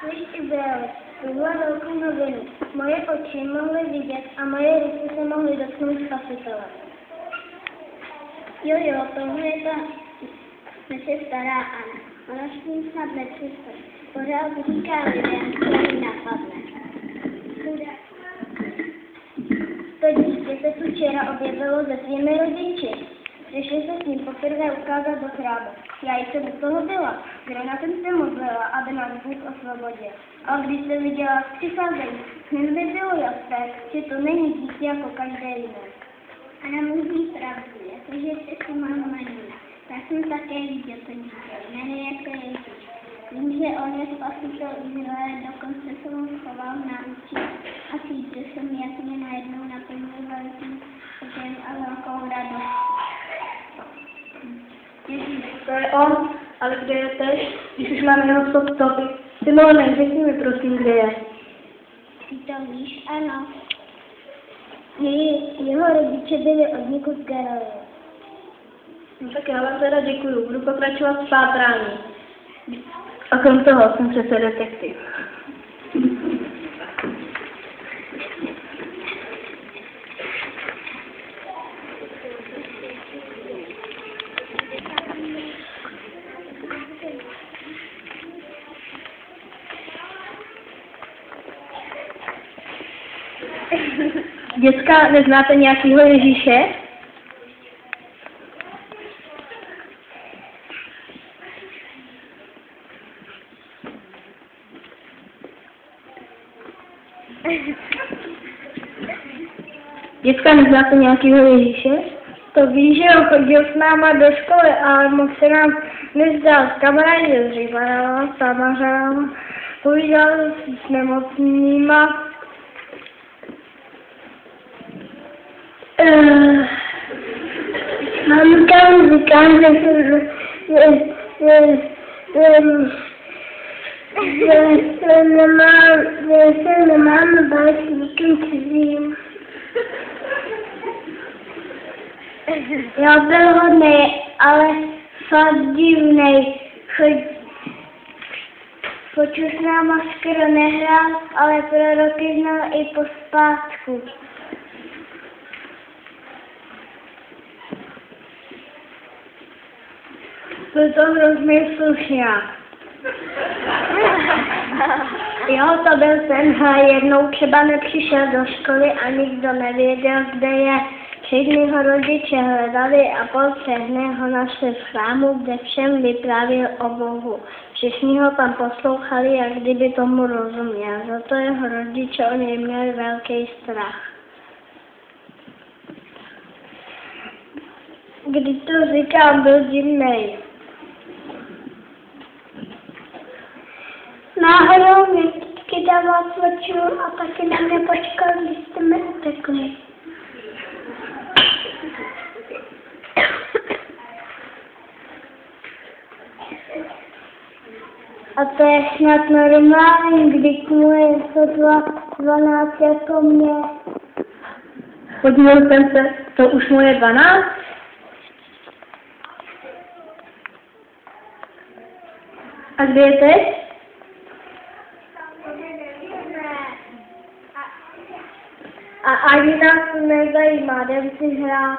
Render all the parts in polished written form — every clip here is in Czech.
Když Izraeli tuhle velkou novinu, moje oči mohly vidět a moje ruky se mohly dotknout Spasitele. Jo, tohle je ta naše stará Anna. Ona s ním snad nepřistane. Pořád říká lidem, co jí napadne. To dítě se tu včera objevilo se svými rodiči. Přišli se s ním poprvé ukázat do chrámu. Já jsem u toho byla. Zrovna jsem se modlila, aby nás Bůh osvobodil. A když jsem viděla přicházejí, hned mi bylo jasné, že to není dítě jako každé jiné. Ana mluví pravdu, jakože se mám manina. Já jsem také viděl to dítě, jmenuje se Ježíš. Vím, že on je spasitel Izraele, dokonce se mu schoval na uči a cítil jsem, jak mě najednou naplnil velký ogen a velkou radost. Ježíš, to je on, ale kde je teď, když už máme jeho stopy? Simone, řekni mi prosím, kde je. Ty to víš? Ano. Jeho rodiče byli od někud z Galileje. No tak já vám teda děkuju, budu pokračovat v pátrání. A krom toho jsem přece detektiv. Děcka, neznáte nějakýho Ježíše? Děcka, neznáte nějakýho Ježíše? To víš, že on chodil s náma do školy, ale moc se nám nezdál. Kamarádi zřívala, samařáma, povídal s nemocnýma. Mamka říkám, že se nemáme bát nikým cizím. Já byl hodnej, ale fakt divnej. Poču s náma skoro nehrál, ale proroky znal i po spátku. Byl to hrozný slušňák. Jo, to byl tenhle. Jednou třeba nepřišel do školy a nikdo nevěděl, kde je. Všichni ho rodiče hledali a po 3 dnech ho našli v chrámu, kde všem vyprávěl o Bohu. Všichni ho tam poslouchali, jak kdyby tomu rozuměl. Zato jeho rodiče o něj měli velký strach. Když to říkám, byl divnej. Náhodou mě vždycky dával svačinu a taky na mě počkal, když jste mi utekli. A to je snad normální, když mu je 12 jako mě. Podíval jsem se, to už mu je 12? A kde je teď? A ani nás to nezajímá, jdem si hrát.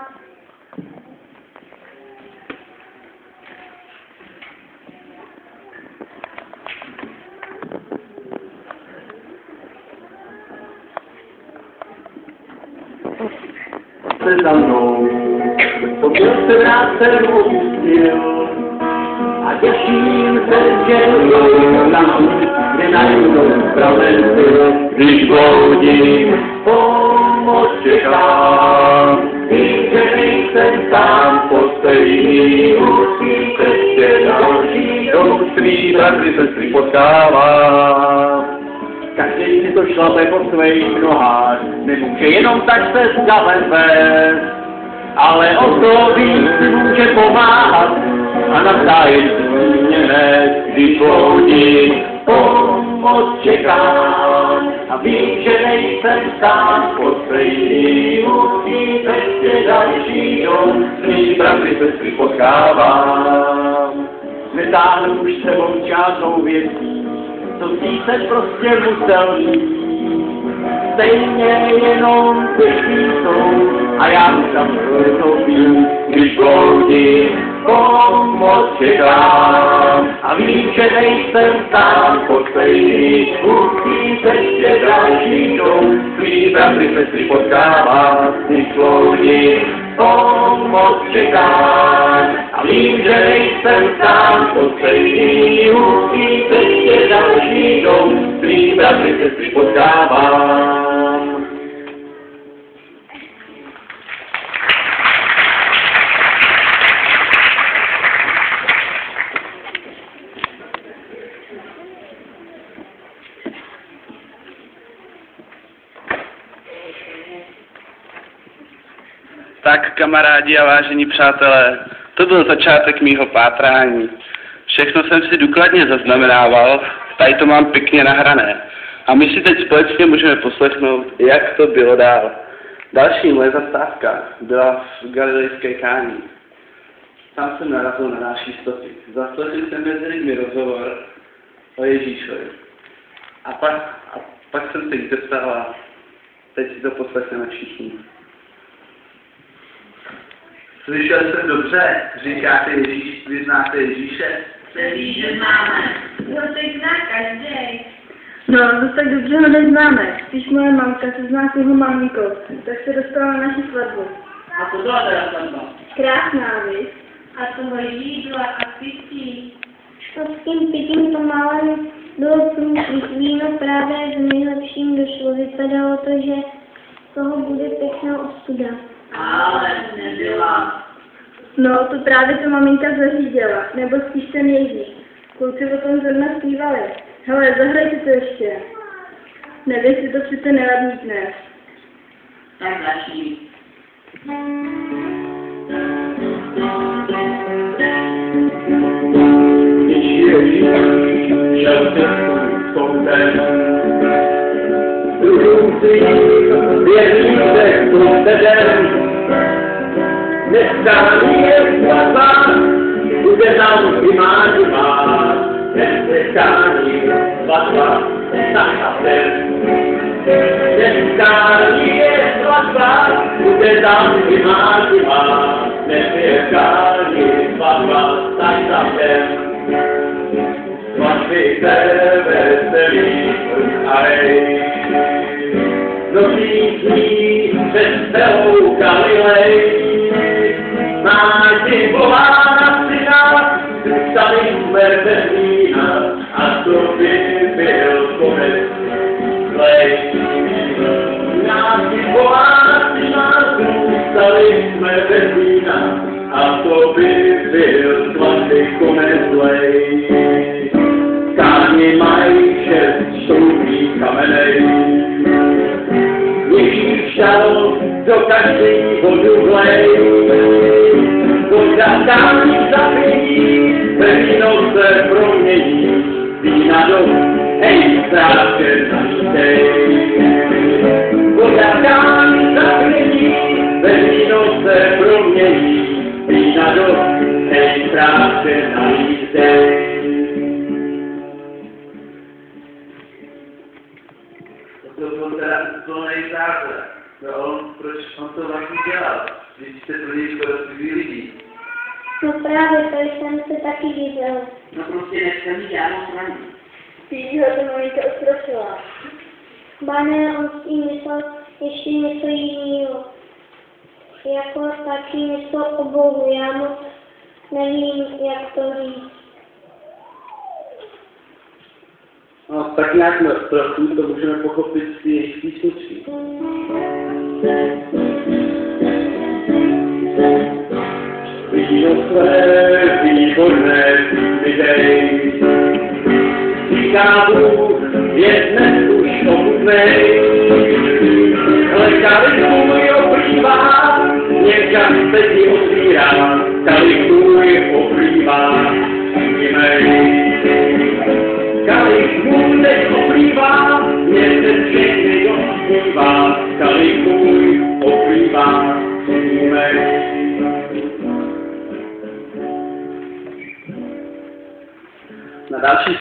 Se za mnou, pokud se vrácel opustil a těším se, že jdou tam, kde najdou pravenci, když bloudím, pomoc čekám. Vím, že nejsem sám, po stejný musím cestě další, do svý bratry sestry potkávám. Každý si to šlape po svých nohách, nemůže jenom tak se zavést, ale o to víc může pomáhat a navzájem mě nést, když bloudím, pomoc čekám. A vím, že nejsem sám, po stejný musí cestě další, do svých bratry sestry potkávám. Netáhnu už sebou žádnou věcí, co píseň prostě musel mít. Stejně jenom těžký jsou a já už tam to vím, když bloudím, pomoc čekám. A vím, že nejsem sám, po stejný hudký cestě další jdou, svý bratry sestry potkávám, když bloudím, pomoc čekám. A vím, že nejsem sám, po stejný hudký cestě další jdou, svý bratry sestry potkávám. Tak, kamarádi a vážení přátelé, to byl začátek mýho pátrání. Všechno jsem si důkladně zaznamenával, tady to mám pěkně nahrané. A my si teď společně můžeme poslechnout, jak to bylo dál. Další moje zastávka byla v Galilejské Káni. Tam jsem narazil na další stopy. Zaslechl jsem mezi lidmi rozhovor o Ježíšovi. A pak jsem se jich dostal a teď si to poslechneme všichni. Slyšel jsem dobře, říkáte Ježíš, vy znáte Ježíše? Celý, že známe. Jo, teď zná každý. No, dost tak dobře ho neznáme. Spíš moje mamka se zná s jeho maminkou, tak se dostala na naši svatbu. A to byla teda svatba. Krásná, víš? A toho jídla a pití. To s tím pitím pomalem bylo průšvih. Víno právě v nejlepším došlo. Vypadalo to, že toho bude pěkná ostuda. Ale nebyla. No, to právě to maminka zařídila, nebo spíš ten Ježíš. Kluci o tom zrovna zpívali. Hele, zahrajte to ještě. Nevím, si to přece neodmítne. Tak začni. Ježíš šel cestou soudem, druhům věří se soudem. Nestání je svatba, bude tam vymáživá, nestání svatba, sakafem. Nestání je svatba, bude tam vymáživá, nestání svatba, sakafem. Svatby se veselí ej, nosí sní přes celou Galilej. Máš ty Boha syna, zůstali jsme bez vína, a to by byl konec zlej. Máš ty Boha syna, zůstali jsme bez vína, a to by byl svatý konec zlej. Káni mají 6 soudní kamenej, Ježíš šel do každého dublej. Voda kání zapí, ve víno se promění, vína do, hej, stráže naštej. Voda kání zapí, ve víno se promění, vína do, hej, stráže naštej. To byl teda úplnej zázrak. Proč on to vlastně dělal, když jste pro něj skoro svý lidí? No právě, to jsem se taky viděl. No prostě nechce mi žádnou stranu. Spíš ho to maminka ustrašila. Ba ne, on s tím myslel ještě něco jiného. Jako taky něco o Bohu, já moc nevím, jak to říct. No, tak nějak trochu to můžeme pochopit z té jejich písničky. Víno své výborné vydej, říká Bůh, je dnes už ochutnej. Kalich můj oplývá, někam se ti otvírá, kalich můj oplývá, imej. Kalich můj teď oplývá, mě se všechny oplývá, kalich můj oplývá, imej. Na další